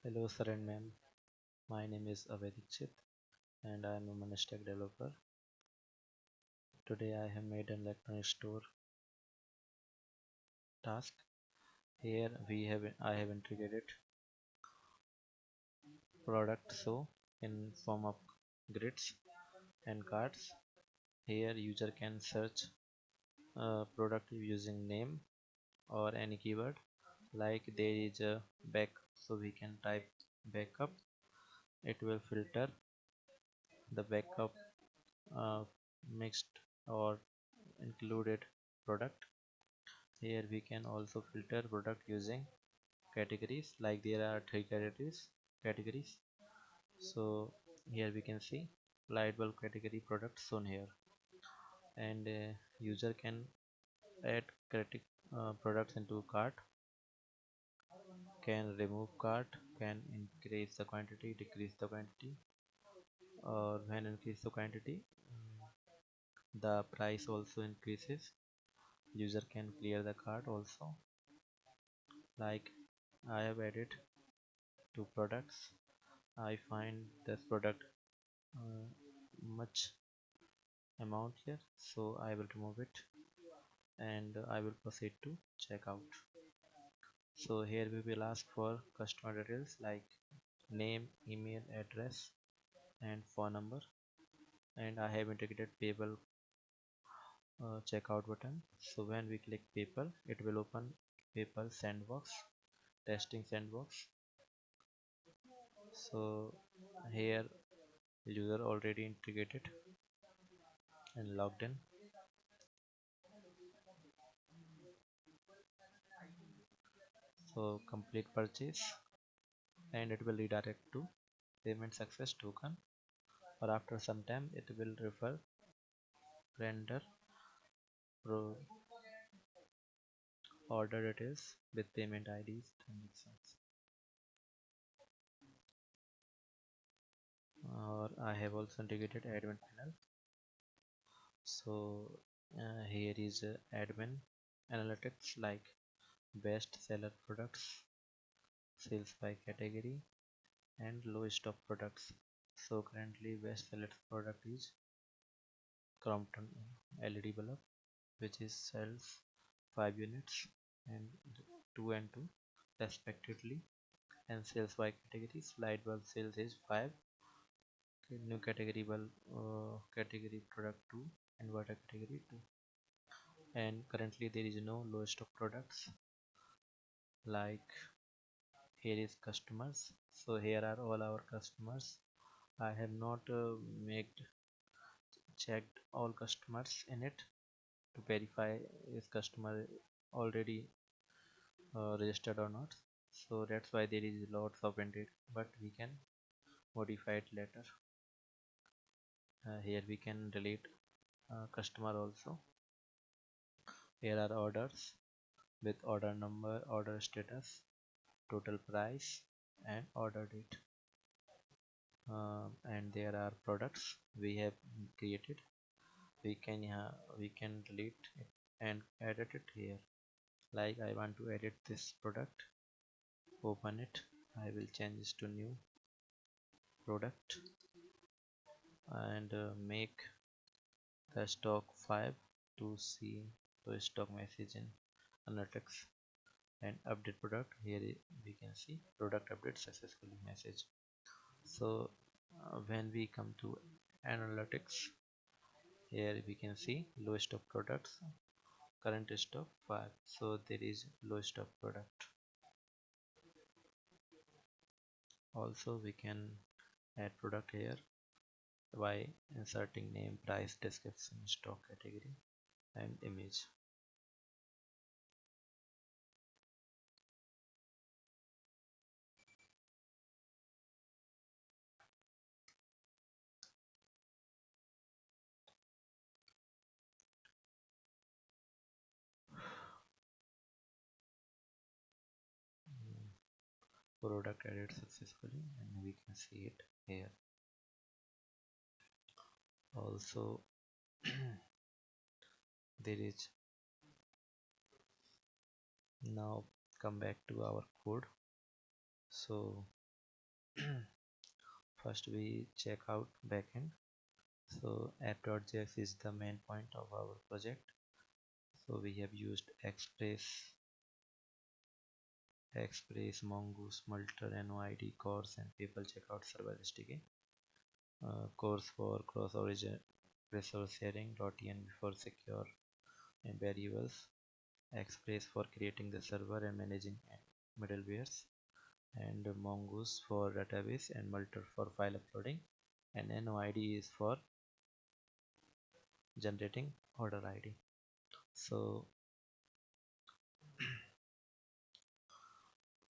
Hello sir and ma'am, my name is Avedikchit and I am a Manstack developer. Today I have made an electronic store task. Here I have integrated product so in form of grids and cards. Here user can search product using name or any keyword, like there is a back, so we can type backup. It will filter the backup uh, mixed or included product. Here we can also filter product using categories, like there are three categories. So here we can see light bulb category products shown here, and user can add products into cart, can remove cart, can increase the quantity, decrease the quantity, or when increase the quantity, the price also increases. User can clear the cart also, like I have added two products. I find this product uh, much amount here, so I will remove it and I will proceed to checkout. So here we will ask for customer details like name, email address and phone number, and I have integrated PayPal checkout button. So when we click PayPal, it will open PayPal sandbox, testing sandbox. So here user already integrated and logged in. So complete purchase, and it will redirect to payment success token, or after some time it will refer render pro order details with payment IDs transactions. Or I have also integrated admin panel. So here is admin analytics, like best seller products, sales by category, and lowest of products. So currently best seller product is Crompton LED bulb, which is sells 5 units and 2 and 2 respectively, and sales by categories. Light bulb sales is 5, new category bulb category product 2, inverter category 2, and currently there is no lowest of products. Like here is customers, so here are all our customers. I have not made checked all customers in it to verify if customer already registered or not, so that's why there is lots of ended, but we can modify it later. Here we can delete customer also. Here are orders with order number, order status, total price, and order date. And there are products we have created. We can delete it and edit it here. Like I want to edit this product, open it. I will change this to new product and make the stock 5 to see the stock message in analytics and update product. Here we can see product update successfully message. So when we come to analytics, here we can see lowest of products, current stock 5, so there is lowest of product. Also we can add product here by inserting name, price, description, stock category, and image. Product added successfully, and we can see it here. Also there is, now come back to our code. So First we check out backend. So app.js is the main point of our project. So we have used Express, Mongoose, Multer, NoID, Course, and People Checkout Server SDK. Course for cross-origin resource sharing, .env for secure and variables, Express for creating the server and managing middlewares, and Mongoose for database, and Multer for file uploading, and NoID is for generating order ID. So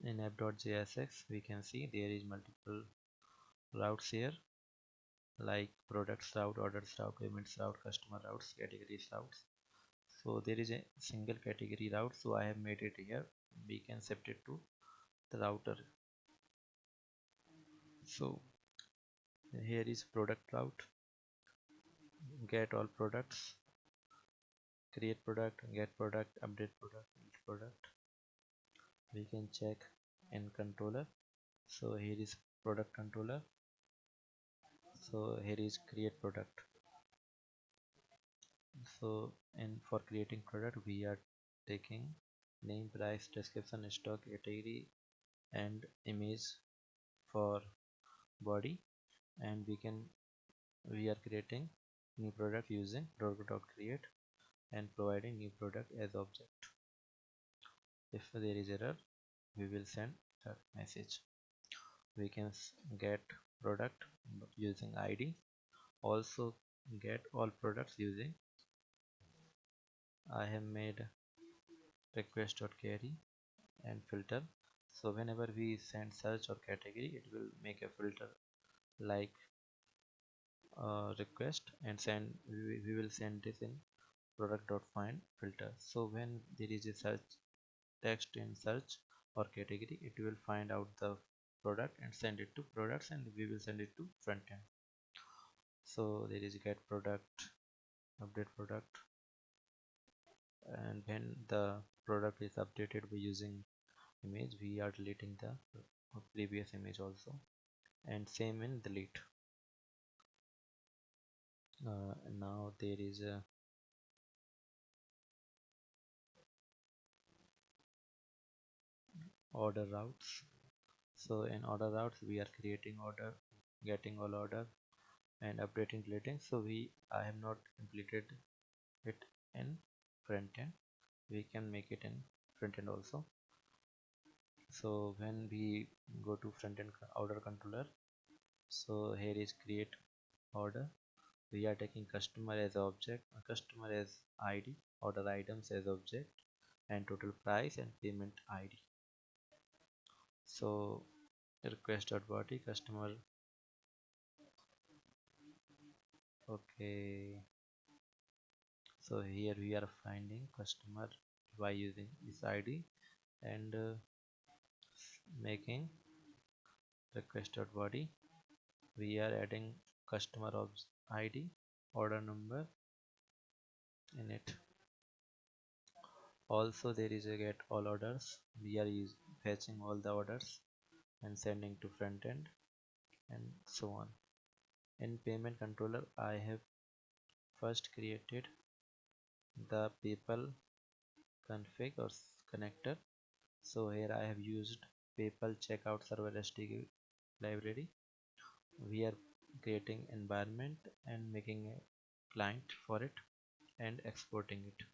in app.jsx we can see there is multiple routes here, like products route, orders route, payments route, customer routes, categories routes. So there is a single category route, so I have made it here. We can set it to the router. So here is product route, get all products, create product, get product, update product, each product. We can check in controller. So here is product controller. So here is create product. So in for creating product we are taking name, price, description, stock, category, and image for body, and we are creating new product using product.create and providing new product as object. If there is error we will send that message. We can get product using id, also get all products using I have made request.query and filter. So whenever we send search or category it will make a filter like request and send we will send this in product.find filter. So when there is a search text in search or category it will find out the product and send it to products, and we will send it to front end. So there is get product, update product, and when the product is updated by using image we are deleting the previous image also, and same in delete. Now there is a order routes. So in order routes we are creating order, getting all order, and updating, deleting. So I have not completed it in front end. We can make it in front end also. So when we go to front end order controller, so here is create order. We are taking customer as object, customer as id, order items as object, and total price and payment id. So request.body customer. Okay, so here we are finding customer by using this id and making request.body. We are adding customer of id, order number in it. Also there is a get all orders. We are fetching all the orders and sending to front end, and so on. In payment controller I have first created the PayPal config or connector. So here I have used PayPal checkout server SDK library. We are creating environment and making a client for it and exporting it.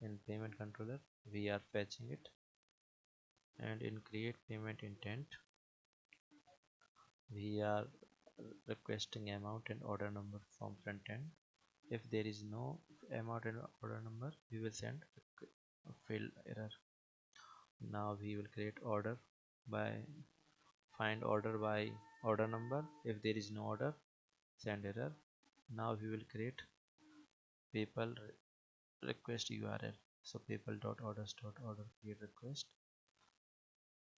In payment controller we are fetching it, and in create payment intent we are requesting amount and order number from front end. If there is no amount and order number we will send a failed error. Now we will create order by find order by order number. If there is no order send error. Now we will create PayPal request URL. So PayPal.orders.order create request,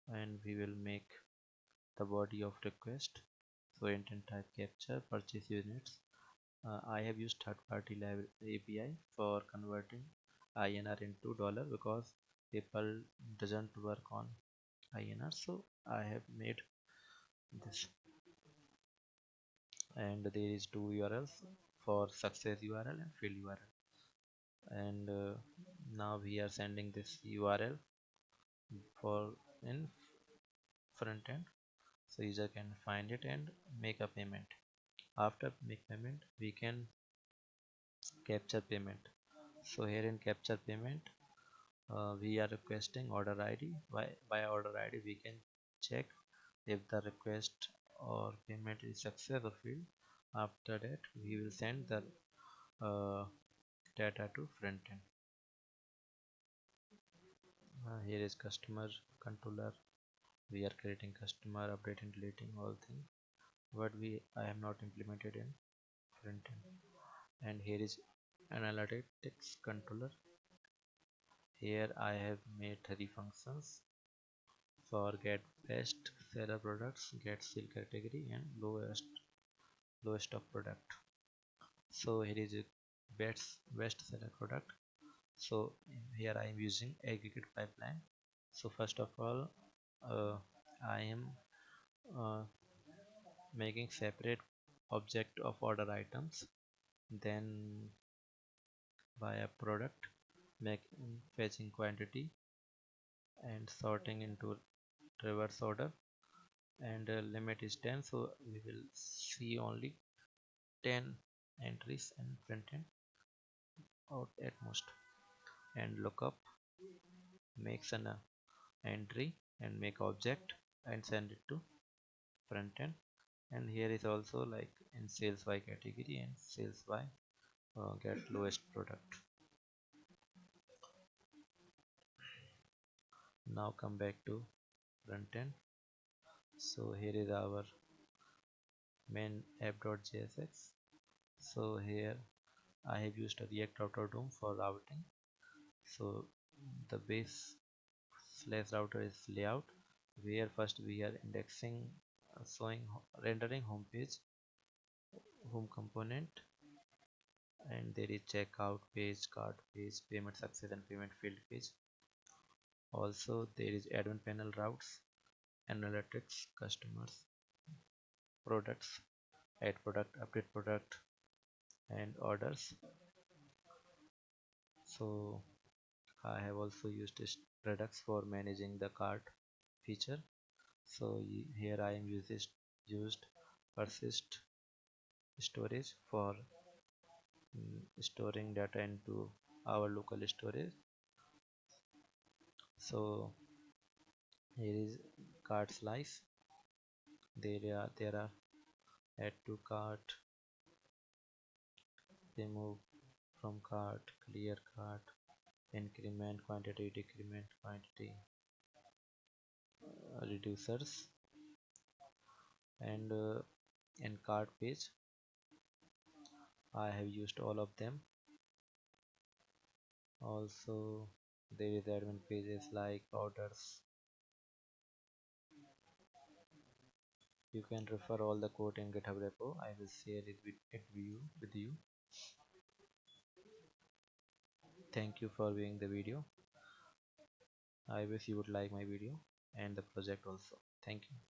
and we will make the body of request. So intent type capture purchase units. I have used third-party API for converting INR into dollar because PayPal doesn't work on INR. So I have made this, and there is two URLs for success URL and field URL. And now we are sending this URL for in front end, so user can find it and make a payment. After make payment, we can capture payment. So here in capture payment, we are requesting order ID. By order ID we can check if the request or payment is success or failed. After that we will send the uh, data to front end. Here is customer controller. We are creating customer, updating, deleting all things, but I have not implemented in front end. And here is analytics controller. Here I have made 3 functions for get best seller products, get sale category, and lowest of product. So here is a best seller product. So here I am using aggregate pipeline. So first of all, uh, I am uh, making separate object of order items, then by a product, making fetching quantity and sorting into reverse order, and limit is 10, so we will see only 10 entries in front end or at most. And lookup makes an entry and make object and send it to front end. And here is also like in sales by category and sales by get lowest product. Now come back to front end. So here is our main app.jsx. So here I have used a React router DOM for routing. So the base slash router is layout, where first we are indexing, showing, rendering home page, home component, and there is checkout page, cart page, payment success, and payment field page. Also there is admin panel, routes, analytics, customers, products, add product, update product, and orders. So I have also used this products for managing the cart feature. So here I am used persist storage for storing data into our local storage. So here is cart slice. There are add to cart, remove from cart, clear cart, increment quantity, decrement quantity, reducers, and in cart page I have used all of them. Also there is admin pages like orders. You can refer all the code in GitHub repo. I will share it with you. Thank you for viewing the video. I wish you would like my video and the project also. Thank you.